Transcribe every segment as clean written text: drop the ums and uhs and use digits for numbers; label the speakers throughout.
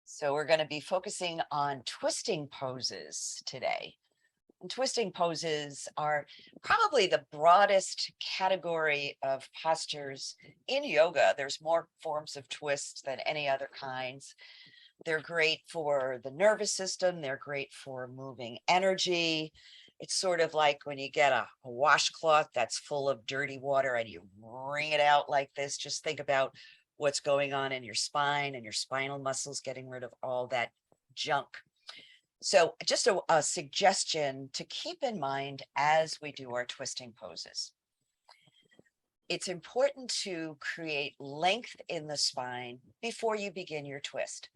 Speaker 1: So we're going to be focusing on twisting poses today. And twisting poses are probably the broadest category of postures in yoga. There's more forms of twists than any other kinds. They're great for the nervous system. They're great for moving energy. It's sort of like when you get a washcloth that's full of dirty water and you wring it out like this. Just think about what's going on in your spine and your spinal muscles, getting rid of all that junk. So just a suggestion to keep in mind as we do our twisting poses. It's important to create length in the spine before you begin your twist.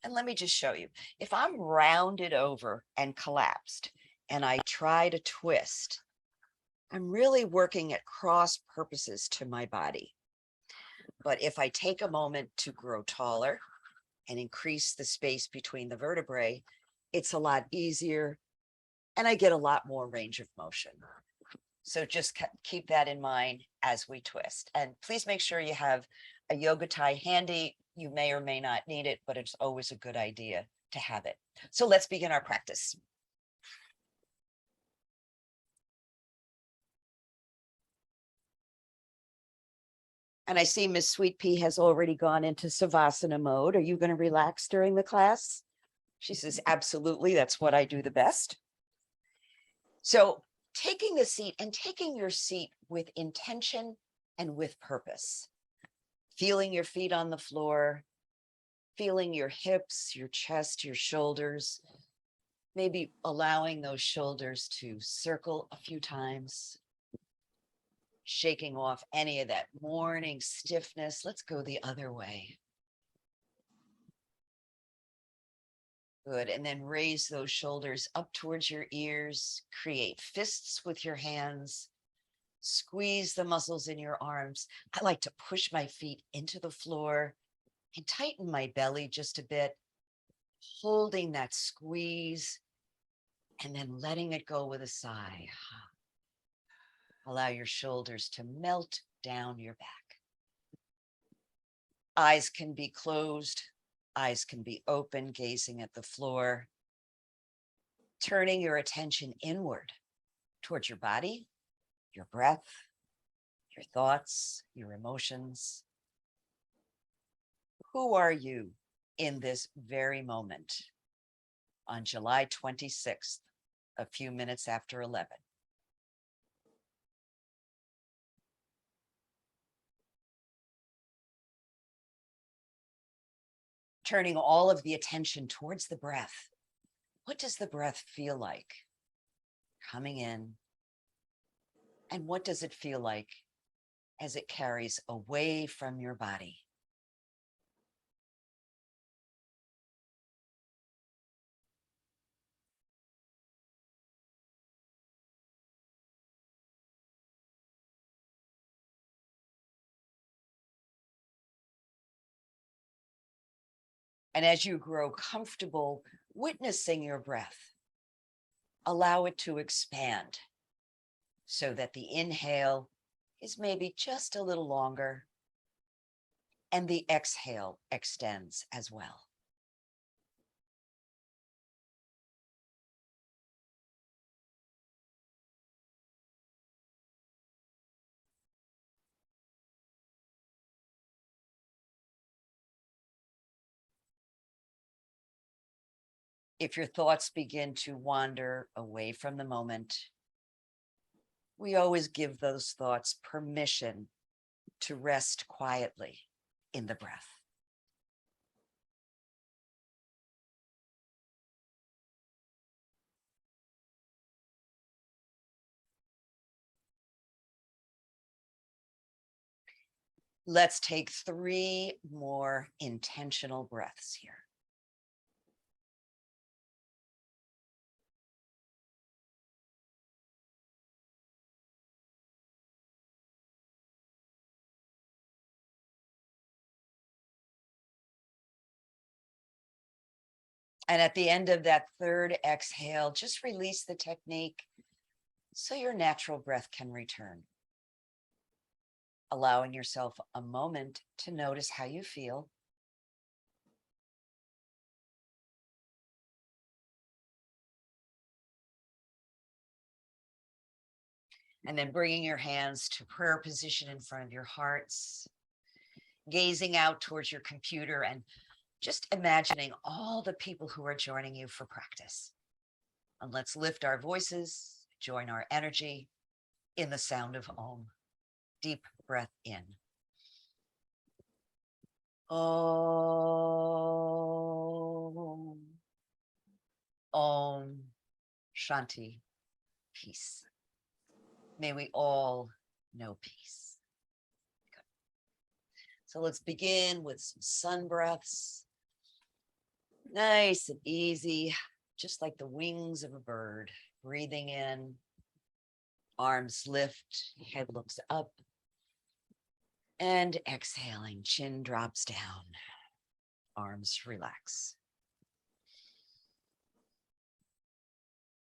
Speaker 1: And let me just show you. If I'm rounded over and collapsed and I try to twist, I'm really working at cross purposes to my body. But if I take a moment to grow taller and increase the space between the vertebrae, it's a lot easier and I get a lot more range of motion. So just keep that in mind as we twist. And please make sure you have a yoga tie handy. You may or may not need it, but it's always a good idea to have it. So let's begin our practice. And I see Miss Sweet Pea has already gone into Savasana mode. Are you going to relax during the class? She says, absolutely. That's what I do the best. So taking the seat and taking your seat with intention and with purpose. Feeling your feet on the floor, feeling your hips, your chest, your shoulders, maybe allowing those shoulders to circle a few times, shaking off any of that morning stiffness. Let's go the other way. Good. And then raise those shoulders up towards your ears. Create fists with your hands. Squeeze the muscles in your arms. I like to push my feet into the floor and tighten my belly just a bit, holding that squeeze and then letting it go with a sigh. Allow your shoulders to melt down your back. Eyes can be closed. Eyes can be open, gazing at the floor. Turning your attention inward towards your body, your breath, your thoughts, your emotions. Who are you in this very moment on July 26th, a few minutes after 11? Turning all of the attention towards the breath. What does the breath feel like coming in? And what does it feel like as it carries away from your body? And as you grow comfortable witnessing your breath, allow it to expand so that the inhale is maybe just a little longer and the exhale extends as well. If your thoughts begin to wander away from the moment, we always give those thoughts permission to rest quietly in the breath. Let's take 3 more intentional breaths here. And at the end of that third exhale, just release the technique so your natural breath can return. Allowing yourself a moment to notice how you feel. And then bringing your hands to prayer position in front of your hearts, gazing out towards your computer and just imagining all the people who are joining you for practice. And let's lift our voices, join our energy in the sound of Om. Deep breath in. Om. Om. Shanti. Peace. May we all know peace. Good. So let's begin with some sun breaths. Nice and easy, just like the wings of a bird. Breathing in, arms lift, head looks up. And exhaling, chin drops down, arms relax.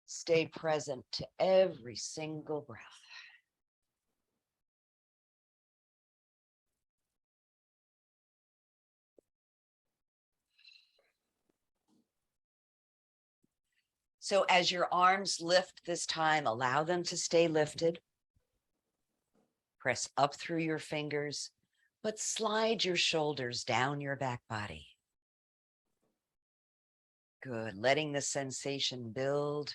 Speaker 1: Stay present to every single breath. So as your arms lift this time, allow them to stay lifted. Press up through your fingers, but slide your shoulders down your back body. Good, letting the sensation build.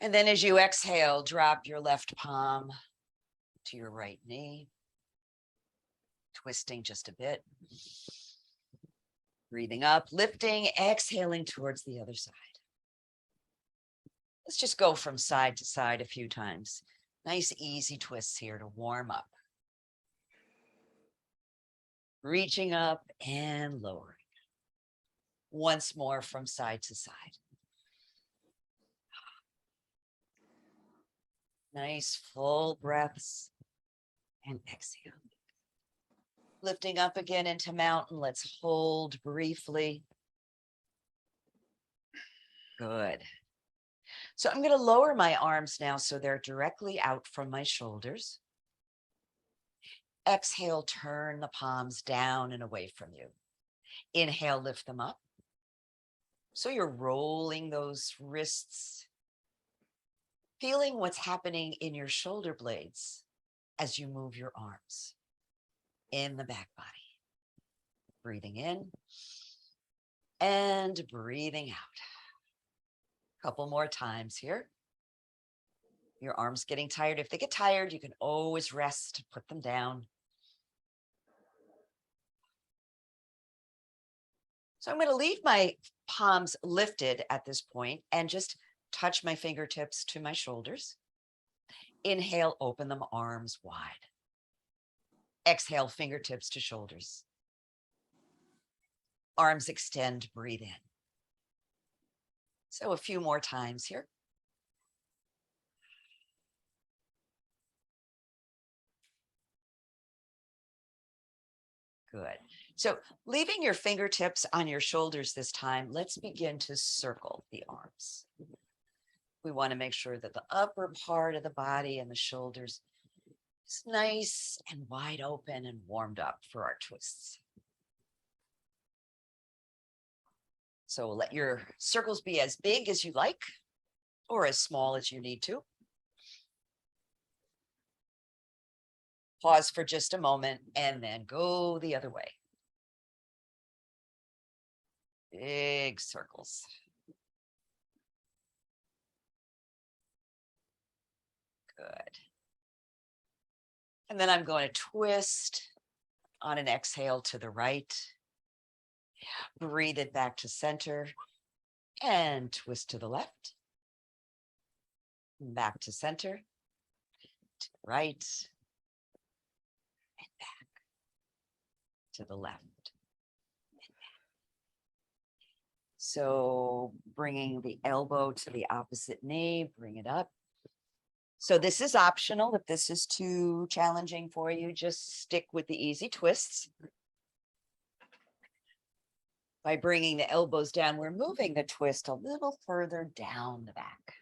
Speaker 1: And then as you exhale, drop your left palm to your right knee, twisting just a bit. Breathing up, lifting, exhaling towards the other side. Let's just go from side to side a few times. Nice, easy twists here to warm up. Reaching up and lowering. Once more from side to side. Nice full breaths and exhale. Lifting up again into mountain. Let's hold briefly. Good. So I'm going to lower my arms now so they're directly out from my shoulders. Exhale, turn the palms down and away from you. Inhale, lift them up. So you're rolling those wrists, feeling what's happening in your shoulder blades as you move your arms in the back body. Breathing in and breathing out. Couple more times here. Your arms getting tired. If they get tired, you can always rest, put them down. So I'm going to leave my palms lifted at this point and just touch my fingertips to my shoulders. Inhale, open them, arms wide. Exhale, fingertips to shoulders. Arms extend, breathe in. So a few more times here. Good. So leaving your fingertips on your shoulders this time, let's begin to circle the arms. We want to make sure that the upper part of the body and the shoulders is nice and wide open and warmed up for our twists. So let your circles be as big as you like or as small as you need to. Pause for just a moment and then go the other way. Big circles. Good. And then I'm going to twist on an exhale to the right. Breathe it back to center and twist to the left. Back to center, to the right, and back to the left. So bringing the elbow to the opposite knee, bring it up. So this is optional. If this is too challenging for you, just stick with the easy twists. By bringing the elbows down, we're moving the twist a little further down the back.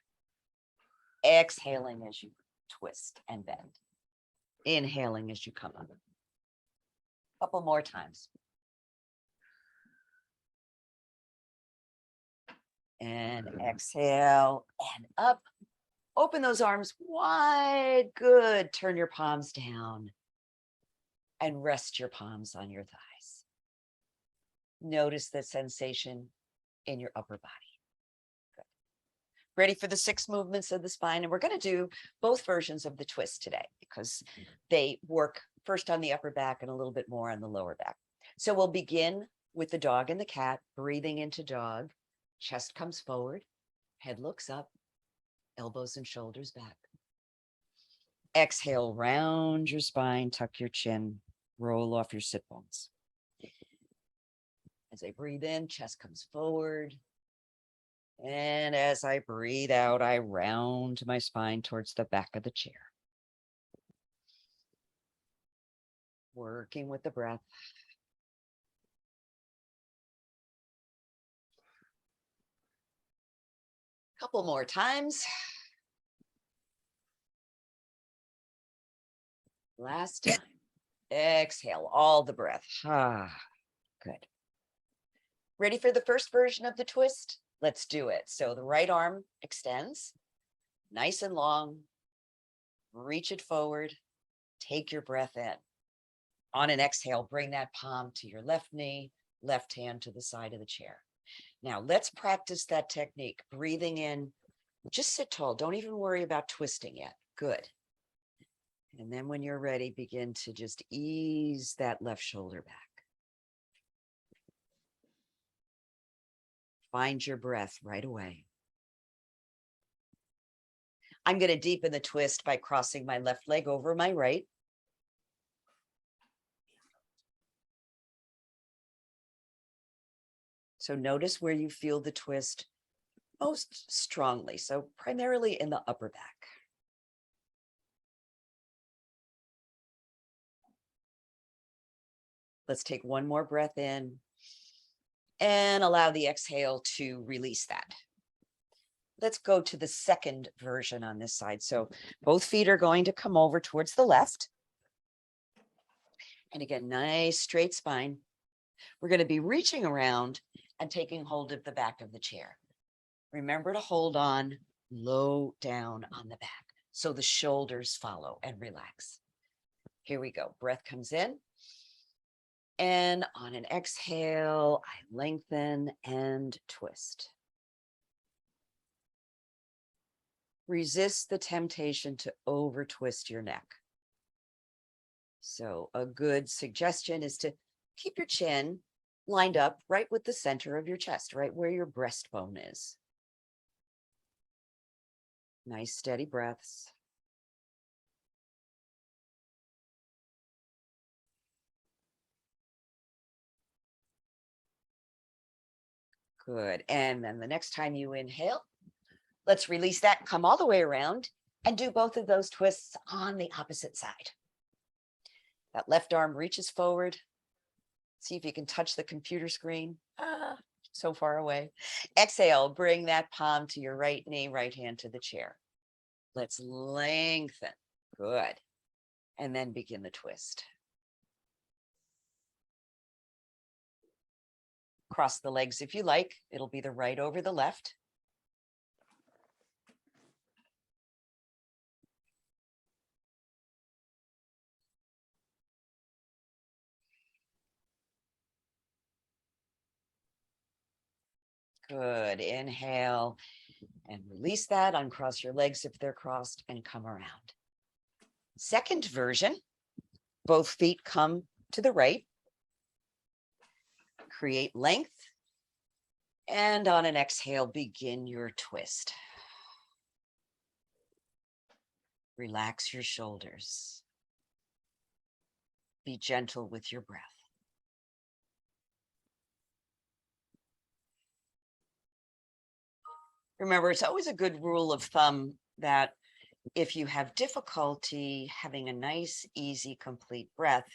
Speaker 1: Exhaling as you twist and bend. Inhaling as you come up. A couple more times. And exhale and up, Open those arms wide. Good. Turn your palms down and rest your palms on your thighs. Notice the sensation in your upper body. Good. Ready for the 6 movements of the spine? And we're going to do both versions of the twist today because they work first on the upper back and a little bit more on the lower back. So we'll begin with the dog and the cat, breathing into dog. Chest comes forward, head looks up, elbows and shoulders back. Exhale, round your spine, tuck your chin, roll off your sit bones. As I breathe in, chest comes forward. And as I breathe out, I round my spine towards the back of the chair. Working with the breath. Couple more times. Last time. Exhale all the breath. Good. Ready for the first version of the twist? Let's do it. So the right arm extends, nice and long. Reach it forward. Take your breath in. On an exhale, bring that palm to your left knee, left hand to the side of the chair. Now let's practice that technique. Breathing in, just sit tall. Don't even worry about twisting yet. Good. And then when you're ready, begin to just ease that left shoulder back. Find your breath right away. I'm going to deepen the twist by crossing my left leg over my right. So notice where you feel the twist most strongly. So primarily in the upper back. Let's take one more breath in and allow the exhale to release that. Let's go to the second version on this side. So both feet are going to come over towards the left. And again, nice straight spine. We're going to be reaching around and taking hold of the back of the chair. Remember to hold on low down on the back so the shoulders follow and relax. Here we go. Breath comes in. And on an exhale, I lengthen and twist. Resist the temptation to over twist your neck. So a good suggestion is to keep your chin lined up right with the center of your chest, right where your breastbone is. Nice steady breaths. Good. And then the next time you inhale, let's release that, come all the way around and do both of those twists on the opposite side. That left arm reaches forward. See if you can touch the computer screen. So far away. Exhale, bring that palm to your right knee, right hand to the chair. Let's lengthen. Good. And then begin the twist. Cross the legs if you like. It'll be the right over the left. Good. Inhale and release that. Uncross your legs if they're crossed and come around. Second version, both feet come to the right. Create length. And on an exhale, begin your twist. Relax your shoulders. Be gentle with your breath. Remember, it's always a good rule of thumb that if you have difficulty having a nice, easy, complete breath,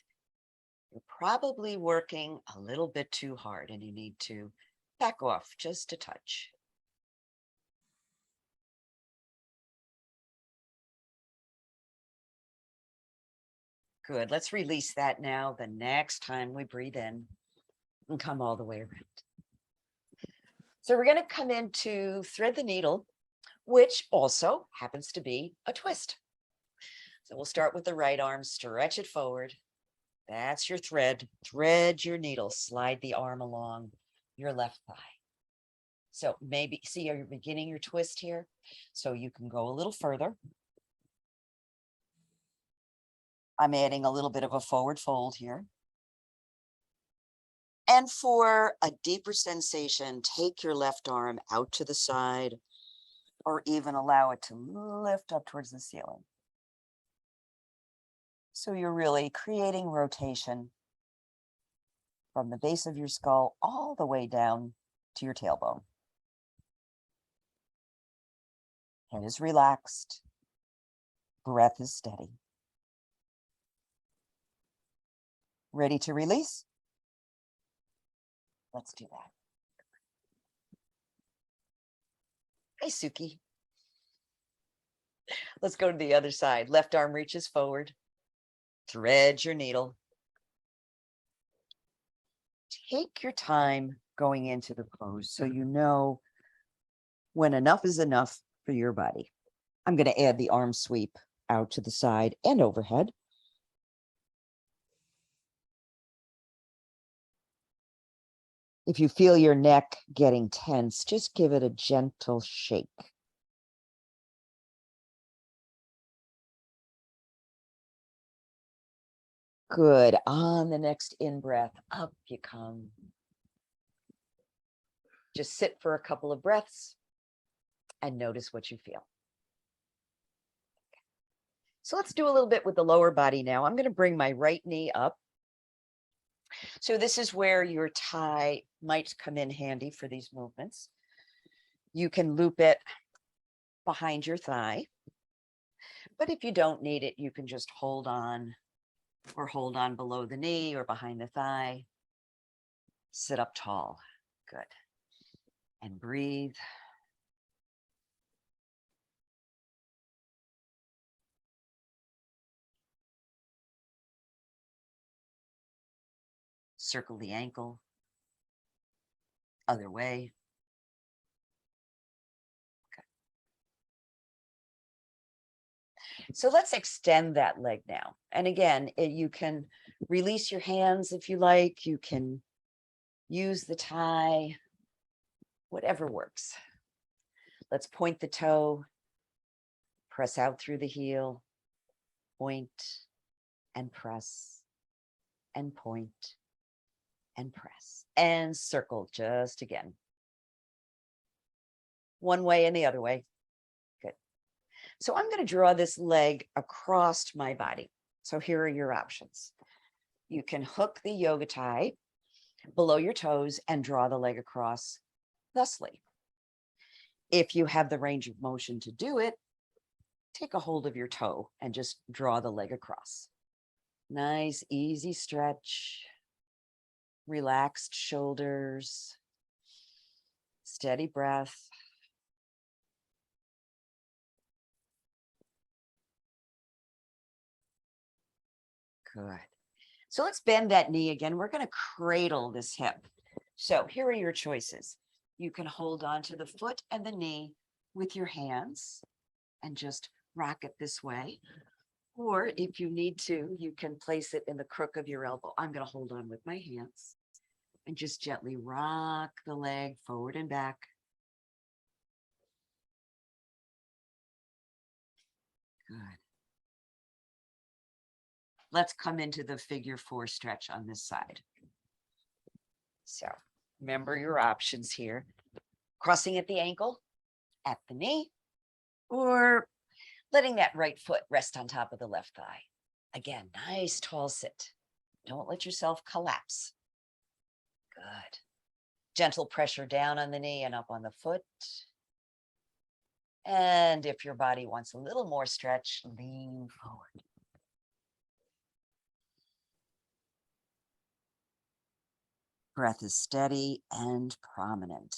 Speaker 1: you're probably working a little bit too hard and you need to back off just a touch. Good. Let's release that now. The next time we breathe in and come all the way around. So we're going to come into thread the needle which also happens to be a twist. So we'll start with the right arm, stretch it forward. That's your thread. Thread your needle, slide the arm along your left thigh. So maybe, see, you're beginning your twist here. So you can go a little further. I'm adding a little bit of a forward fold here. And for a deeper sensation, take your left arm out to the side or even allow it to lift up towards the ceiling. So you're really creating rotation from the base of your skull all the way down to your tailbone. Head is relaxed. Breath is steady. Ready to release? Let's do that. Hi, Suki. Let's go to the other side. Left arm reaches forward. Thread your needle. Take your time going into the pose so you know when enough is enough for your body. I'm going to add the arm sweep out to the side and overhead. If you feel your neck getting tense, just give it a gentle shake. Good. On the next in-breath, up you come. Just sit for a couple of breaths and notice what you feel. So let's do a little bit with the lower body now. I'm going to bring my right knee up. So this is where your tie might come in handy for these movements. You can loop it behind your thigh. But if you don't need it, you can just hold on or hold on below the knee or behind the thigh. Sit up tall. Good. And breathe. Circle the ankle. Other way. Okay. So let's extend that leg now. And again, you can release your hands if you like. You can use the tie, whatever works. Let's point the toe, press out through the heel, point and press and point and press and circle just again. One way and the other way. Good. So I'm going to draw this leg across my body. So here are your options. You can hook the yoga tie below your toes and draw the leg across thusly. If you have the range of motion to do it, take a hold of your toe and just draw the leg across. Nice, easy stretch. Relaxed shoulders. Steady breath. Good. So let's bend that knee again. We're going to cradle this hip. So here are your choices. You can hold on to the foot and the knee with your hands and just rock it this way. Or if you need to, you can place it in the crook of your elbow. I'm going to hold on with my hands and just gently rock the leg forward and back. Good. Let's come into the figure 4 stretch on this side. So remember your options here. Crossing at the ankle, at the knee, or letting that right foot rest on top of the left thigh. Again, nice tall sit. Don't let yourself collapse. Good. Gentle pressure down on the knee and up on the foot. And if your body wants a little more stretch, lean forward. Breath is steady and prominent.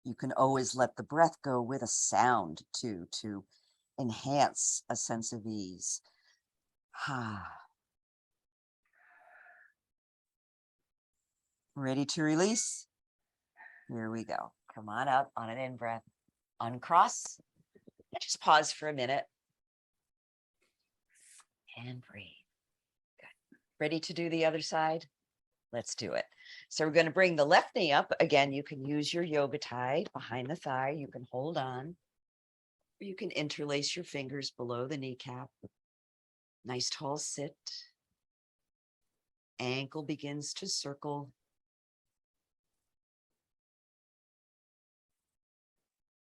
Speaker 1: You can always let the breath go with a sound too, to enhance a sense of ease. Ready to release? Here we go. Come on up on an in-breath. Uncross. And just pause for a minute. And breathe. Good. Ready to do the other side? Let's do it. So we're going to bring the left knee up. Again, you can use your yoga tie behind the thigh. You can hold on. Or you can interlace your fingers below the kneecap. Nice tall sit. Ankle begins to circle.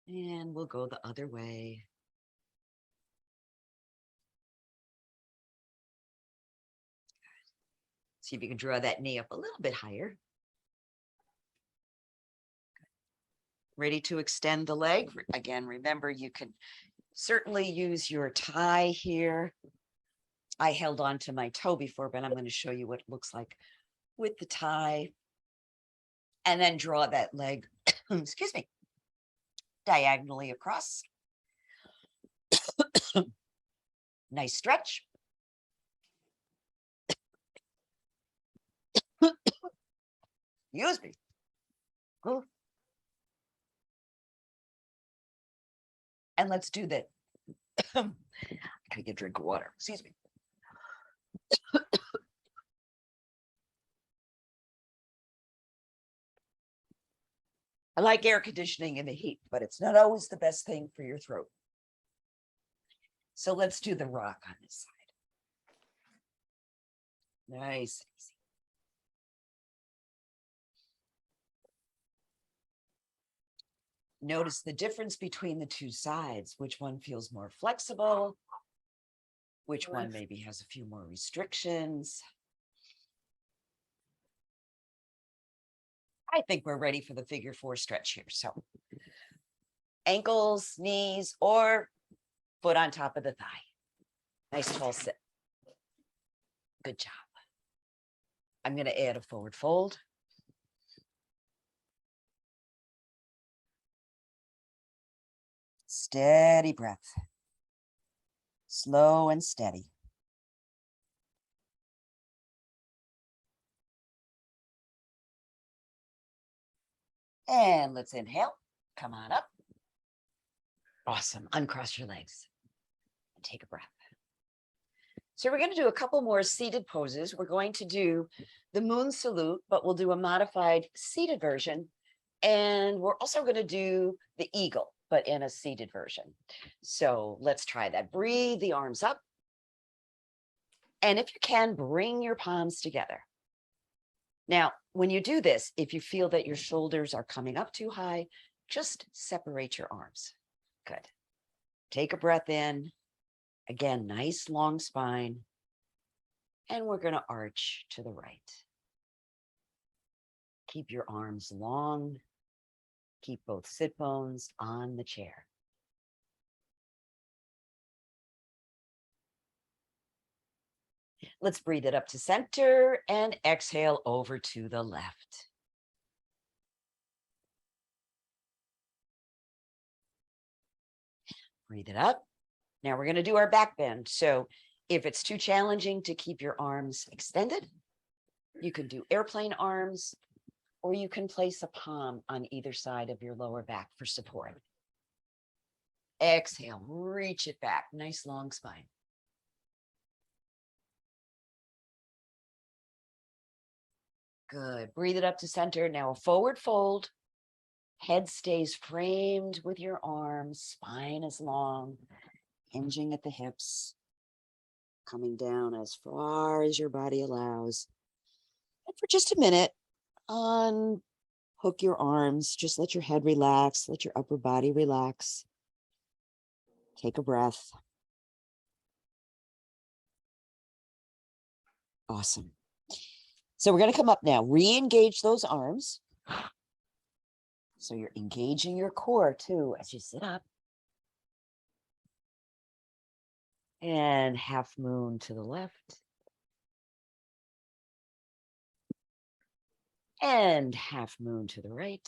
Speaker 1: And we'll go the other way. See if you can draw that knee up a little bit higher. Ready to extend the leg. Again, remember, you can certainly use your tie here. I held on to my toe before, but I'm going to show you what it looks like with the tie. And then draw that leg, excuse me, diagonally across. Nice stretch. Excuse me. Oh. And let's do that. I gotta get a drink of water. Excuse me. I like air conditioning in the heat, but it's not always the best thing for your throat. So let's do the rock on this side. Nice. Easy. Notice the difference between the two sides. Which one feels more flexible? Which one maybe has a few more restrictions? I think we're ready for the figure 4 stretch here. So ankles, knees, or foot on top of the thigh. Nice tall sit. Good job. I'm going to add a forward fold. Steady breath. Slow and steady. And let's inhale. Come on up. Awesome. Uncross your legs and take a breath. So we're going to do a couple more seated poses. We're going to do the moon salute, but we'll do a modified seated version. And we're also going to do the eagle, but in a seated version. So let's try that. Breathe the arms up. And if you can, bring your palms together. Now, when you do this, if you feel that your shoulders are coming up too high, just separate your arms. Good. Take a breath in. Again, nice long spine. And we're going to arch to the right. Keep your arms long. Keep both sit bones on the chair. Let's breathe it up to center and exhale over to the left. Breathe it up. Now we're going to do our back bend. So if it's too challenging to keep your arms extended, you can do airplane arms, or you can place a palm on either side of your lower back for support. Exhale, reach it back. Nice long spine. Good. Breathe it up to center. Now a forward fold. Head stays framed with your arms. Spine is long. Hinging at the hips. Coming down as far as your body allows. And for just a minute, unhook your arms. Just let your head relax. Let your upper body relax. Take a breath. Awesome. So we're going to come up now. Re-engage those arms. So you're engaging your core too as you sit up. And half moon to the left. And half moon to the right.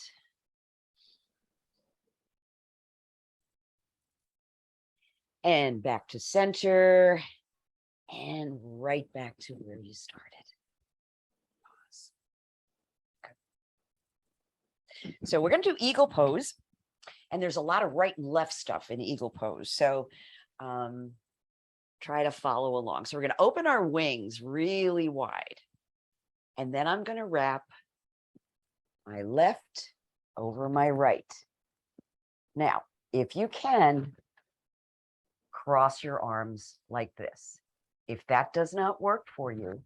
Speaker 1: And back to center. And right back to where you started. Pause. Good. So we're going to do eagle pose. And there's a lot of right and left stuff in eagle pose. So try to follow along. So we're going to open our wings really wide. And then I'm going to wrap my left over my right. Now, if you can, cross your arms like this. If that does not work for you,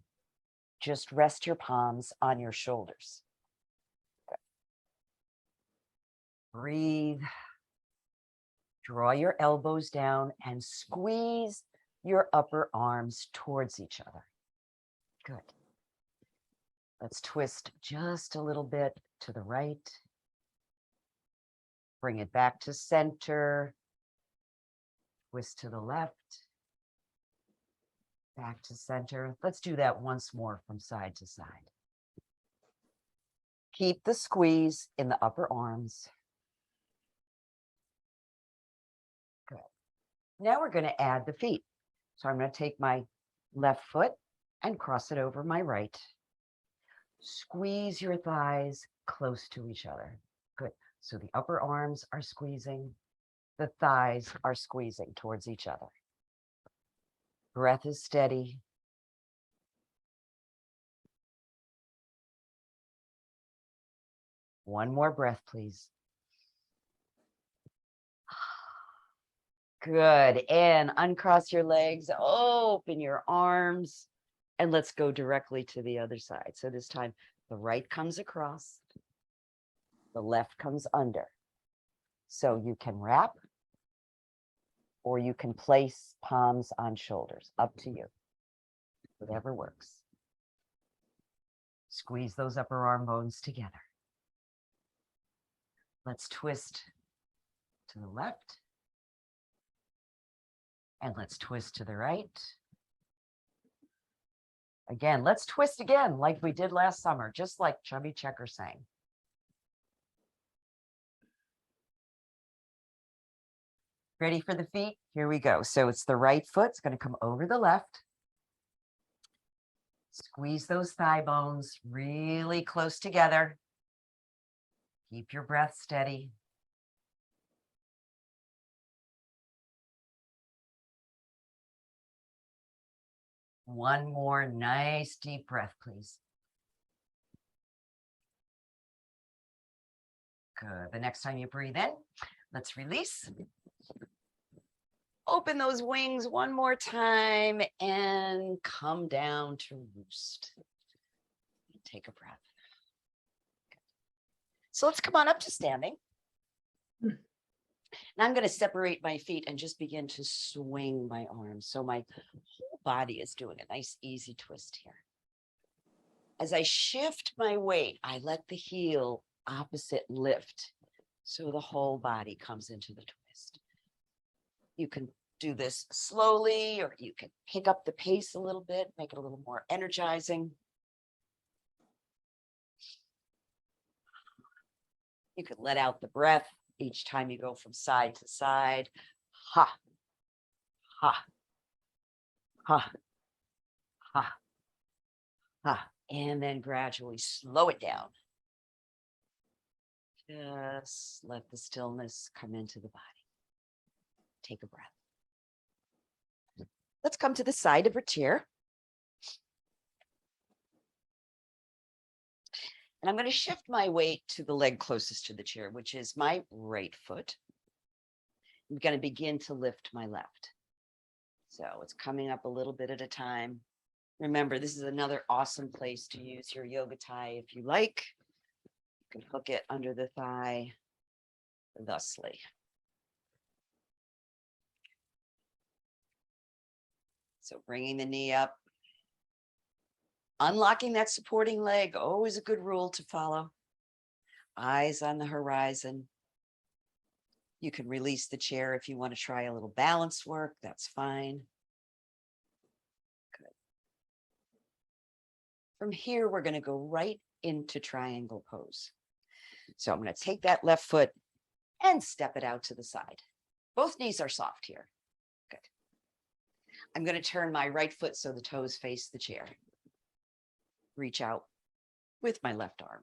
Speaker 1: just rest your palms on your shoulders. Good. Breathe. Draw your elbows down and squeeze your upper arms towards each other. Good. Let's twist just a little bit to the right. Bring it back to center. Twist to the left. Back to center. Let's do that once more from side to side. Keep the squeeze in the upper arms. Good. Now we're going to add the feet. So I'm going to take my left foot and cross it over my right. Squeeze your thighs close to each other. Good. So the upper arms are squeezing. The thighs are squeezing towards each other. Breath is steady. One more breath, please. Good. And uncross your legs, open your arms, and let's go directly to the other side. So this time, the right comes across, the left comes under. So you can wrap, or you can place palms on shoulders, up to you. Whatever works. Squeeze those upper arm bones together. Let's twist to the left. And let's twist to the right. Again, let's twist again like we did last summer, just like Chubby Checker sang. Ready for the feet? Here we go. So it's the right foot. It's going to come over the left. Squeeze those thigh bones really close together. Keep your breath steady. One more nice deep breath, please. Good. The next time you breathe in, let's release. Open those wings one more time and come down to roost. Take a breath. Good. So let's come on up to standing. Now I'm going to separate my feet and just begin to swing my arms. So my whole body is doing a nice, easy twist here. As I shift my weight, I let the heel opposite lift. So the whole body comes into the twist. You can do this slowly, or you can pick up the pace a little bit, make it a little more energizing. You could let out the breath each time you go from side to side. Ha, ha, ha, ha, ha. And then gradually slow it down. Just let the stillness come into the body. Take a breath. Let's come to the side of a chair. And I'm going to shift my weight to the leg closest to the chair, which is my right foot. I'm going to begin to lift my left. So it's coming up a little bit at a time. Remember, this is another awesome place to use your yoga tie if you like. You can hook it under the thigh thusly. So bringing the knee up. Unlocking that supporting leg, always a good rule to follow. Eyes on the horizon. You can release the chair if you want to try a little balance work, that's fine. Good. From here, we're going to go right into triangle pose. So I'm going to take that left foot and step it out to the side. Both knees are soft here. Good. I'm going to turn my right foot so the toes face the chair. Reach out with my left arm.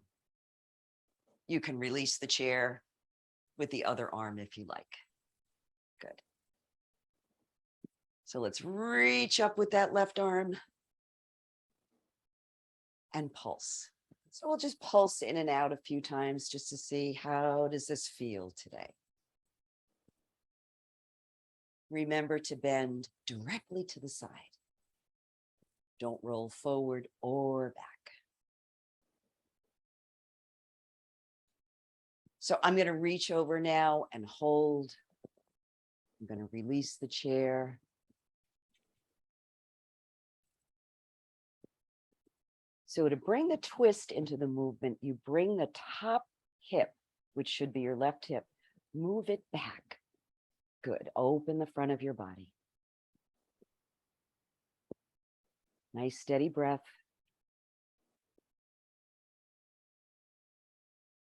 Speaker 1: You can release the chair with the other arm if you like. Good. So let's reach up with that left arm and pulse. So we'll just pulse in and out a few times just to see how does this feel today. Remember to bend directly to the side. Don't roll forward or back. So I'm going to reach over now and hold. I'm going to release the chair. So to bring the twist into the movement, you bring the top hip, which should be your left hip, move it back. Good. Open the front of your body. Nice steady breath.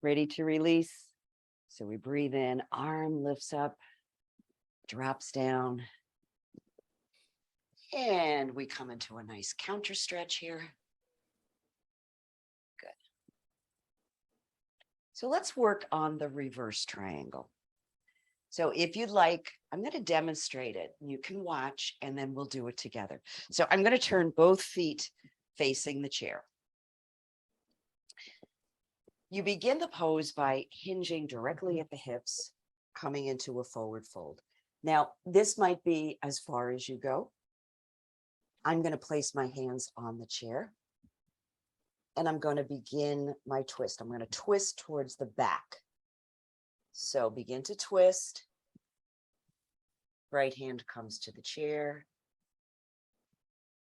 Speaker 1: Ready to release. So we breathe in, arm lifts up, drops down. And we come into a nice counter stretch here. Good. So let's work on the reverse triangle. So if you'd like, I'm going to demonstrate it. You can watch and then we'll do it together. So I'm going to turn both feet facing the chair. You begin the pose by hinging directly at the hips, coming into a forward fold. Now, this might be as far as you go. I'm going to place my hands on the chair and I'm going to begin my twist. I'm going to twist towards the back. So begin to twist. Right hand comes to the chair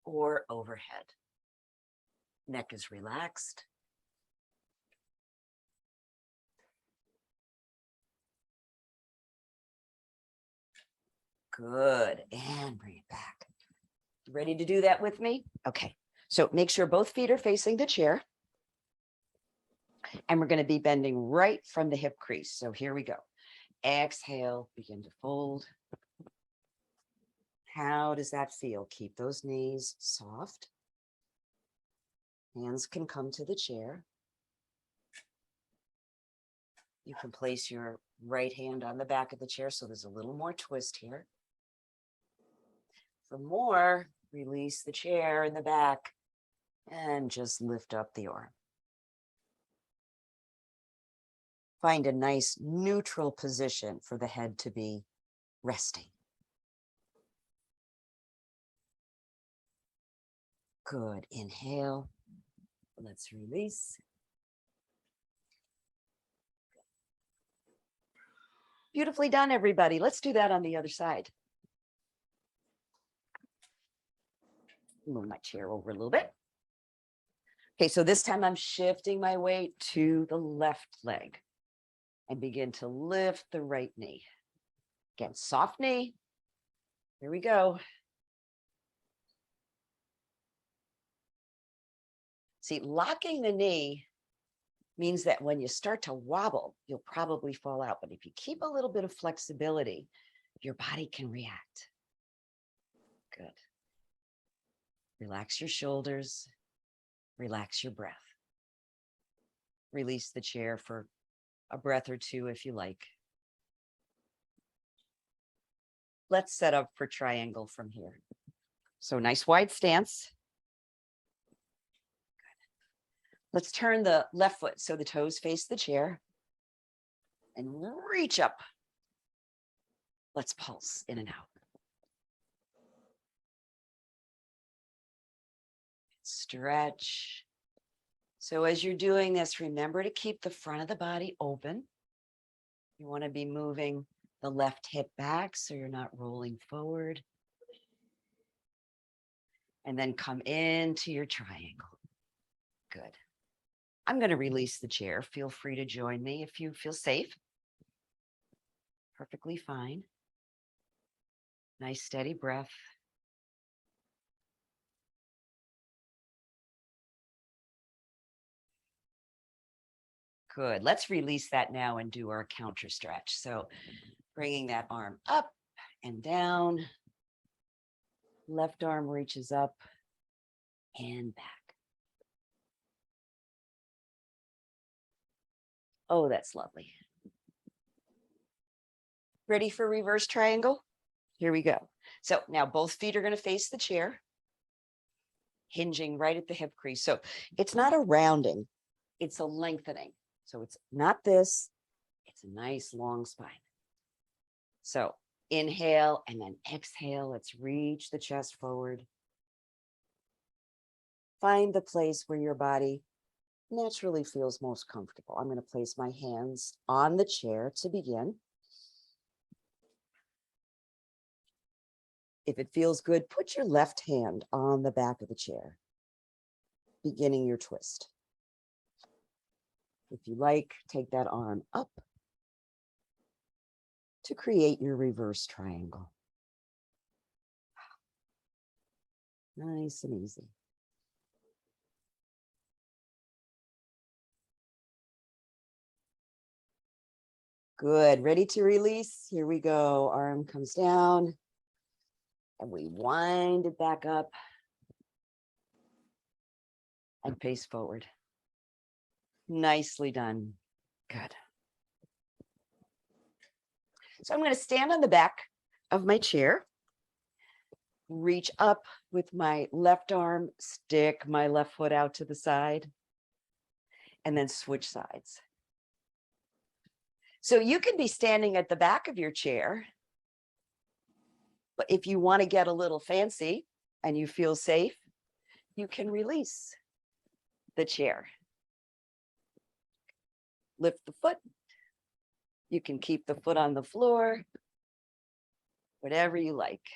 Speaker 1: or overhead. Neck is relaxed. Good. And bring it back. Ready to do that with me? Okay. So make sure both feet are facing the chair. And we're going to be bending right from the hip crease. So here we go. Exhale, begin to fold. How does that feel? Keep those knees soft. Hands can come to the chair. You can place your right hand on the back of the chair. So there's a little more twist here. For more, release the chair in the back and just lift up the arm. Find a nice neutral position for the head to be resting. Good. Inhale. Let's release. Beautifully done, everybody. Let's do that on the other side. Move my chair over a little bit. Okay, so this time I'm shifting my weight to the left leg and begin to lift the right knee. Again, soft knee. Here we go. See, locking the knee means that when you start to wobble, you'll probably fall out. But if you keep a little bit of flexibility, your body can react. Good. Relax your shoulders. Relax your breath. Release the chair for a breath or two if you like. Let's set up for triangle from here. So nice wide stance. Let's turn the left foot so the toes face the chair and reach up. Let's pulse in and out. Stretch. So as you're doing this, remember to keep the front of the body open. You want to be moving the left hip back so you're not rolling forward. And then come into your triangle. Good. I'm going to release the chair. Feel free to join me if you feel safe. Perfectly fine. Nice steady breath. Good. Let's release that now and do our counter stretch. So bringing that arm up and down. Left arm reaches up and back. Oh, that's lovely. Ready for reverse triangle? Here we go. So now both feet are going to face the chair, hinging right at the hip crease. So it's not a rounding, it's a lengthening. So it's not this, it's a nice long spine. So inhale and then exhale. Let's reach the chest forward. Find the place where your body naturally feels most comfortable. I'm going to place my hands on the chair to begin. If it feels good, put your left hand on the back of the chair, beginning your twist. If you like, take that arm up to create your reverse triangle. Nice and easy. Good. Ready to release? Here we go. Arm comes down and we wind it back up and face forward. Nicely done. Good. So I'm going to stand on the back of my chair, reach up with my left arm, stick my left foot out to the side, and then switch sides. So you can be standing at the back of your chair, but if you want to get a little fancy and you feel safe, you can release the chair. Lift the foot. You can keep the foot on the floor, whatever you like.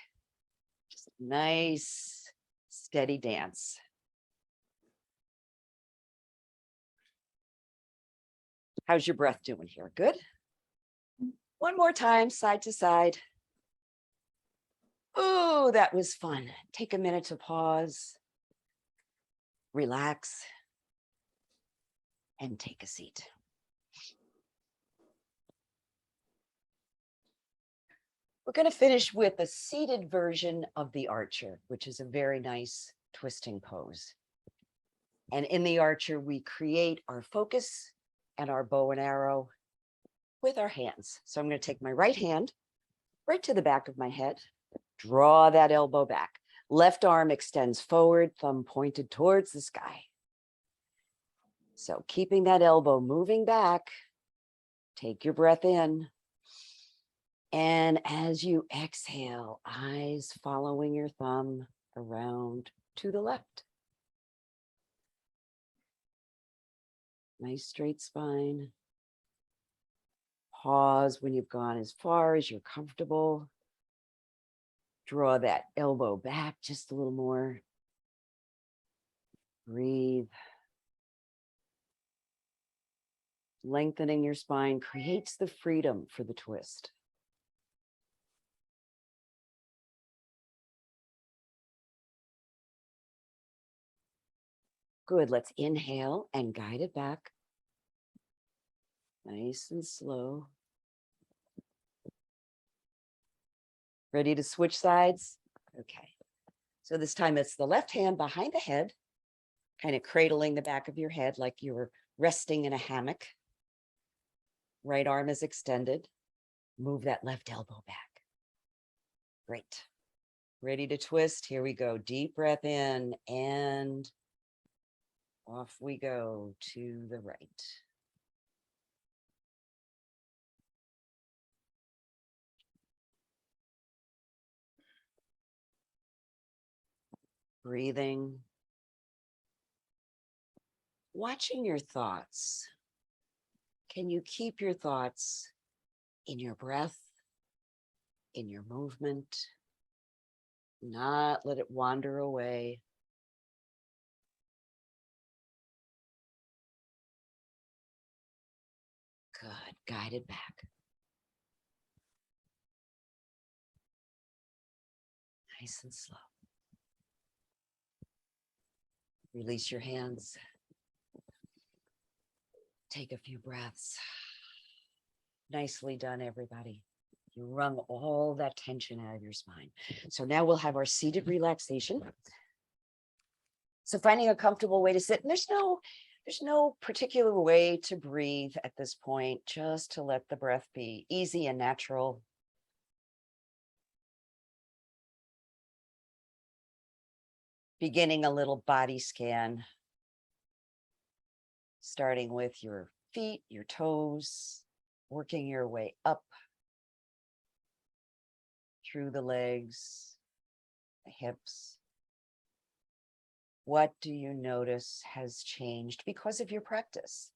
Speaker 1: Just a nice, steady dance. How's your breath doing here? Good. One more time, side to side. Oh, that was fun. Take a minute to pause, relax, and take a seat. We're going to finish with a seated version of the archer, which is a very nice twisting pose. And in the archer, we create our focus and our bow and arrow with our hands. So I'm going to take my right hand right to the back of my head, draw that elbow back. Left arm extends forward, thumb pointed towards the sky. So keeping that elbow moving back, take your breath in. And as you exhale, eyes following your thumb around to the left. Nice straight spine. Pause when you've gone as far as you're comfortable. Draw that elbow back just a little more. Breathe. Lengthening your spine creates the freedom for the twist. Good. Let's inhale and guide it back. Nice and slow. Ready to switch sides? Okay. So this time it's the left hand behind the head, kind of cradling the back of your head like you're resting in a hammock. Right arm is extended. Move that left elbow back. Great. Ready to twist? Here we go. Deep breath in and off we go to the right. Breathing. Watching your thoughts. Can you keep your thoughts in your breath, in your movement, not let it wander away? Good. Guide it back. Nice and slow. Release your hands. Take a few breaths. Nicely done, everybody. You wrung all that tension out of your spine. So now we'll have our seated relaxation. So finding a comfortable way to sit, and there's no There's no particular way to breathe at this point, just to let the breath be easy and natural. Beginning a little body scan, starting with your feet, your toes, working your way up through the legs, the hips. What do you notice has changed because of your practice?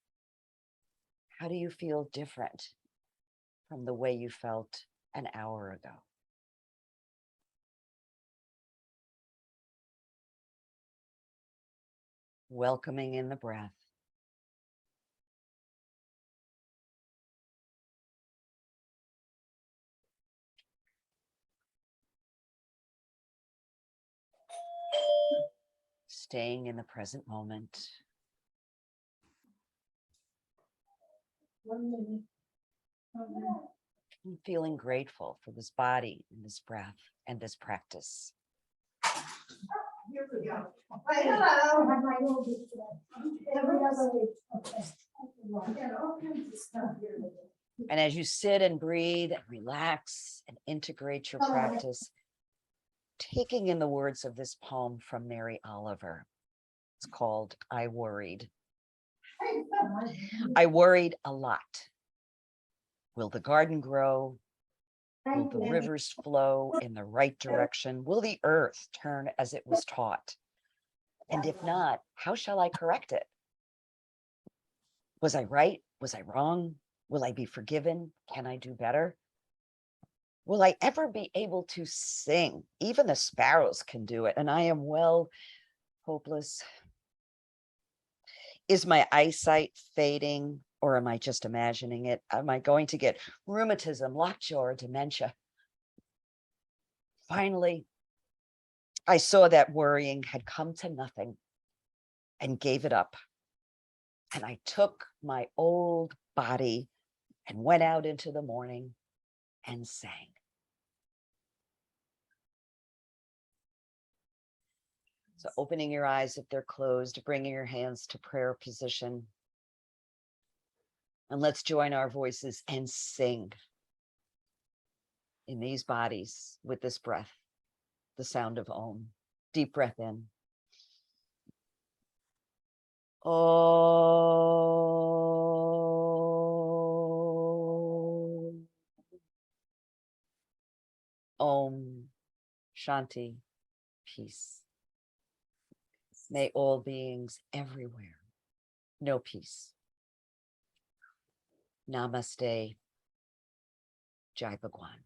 Speaker 1: How do you feel different from the way you felt an hour ago? Welcoming in the breath. Staying in the present moment. I'm feeling grateful for this body and this breath and this practice.
Speaker 2: Here we go. Hello.
Speaker 1: And as you sit and breathe and relax and integrate your practice, taking in the words of this poem from Mary Oliver. It's called I Worried. I worried a lot. Will the garden grow? Will the rivers flow in the right direction? Will the earth turn as it was taught? And if not, how shall I correct it? Was I right? Was I wrong? Will I be forgiven? Can I do better? Will I ever be able to sing? Even the sparrows can do it, and I am well hopeless. Is my eyesight fading, or am I just imagining it? Am I going to get rheumatism, lockjaw, or dementia? Finally, I saw that worrying had come to nothing and gave it up. And I took my old body and went out into the morning and sang. So opening your eyes if they're closed, bringing your hands to prayer position. And let's join our voices and sing in these bodies with this breath, the sound of Om. Deep breath in. Om. Om. Shanti. Peace. May all beings everywhere know peace. Namaste. Jai Bhagwan.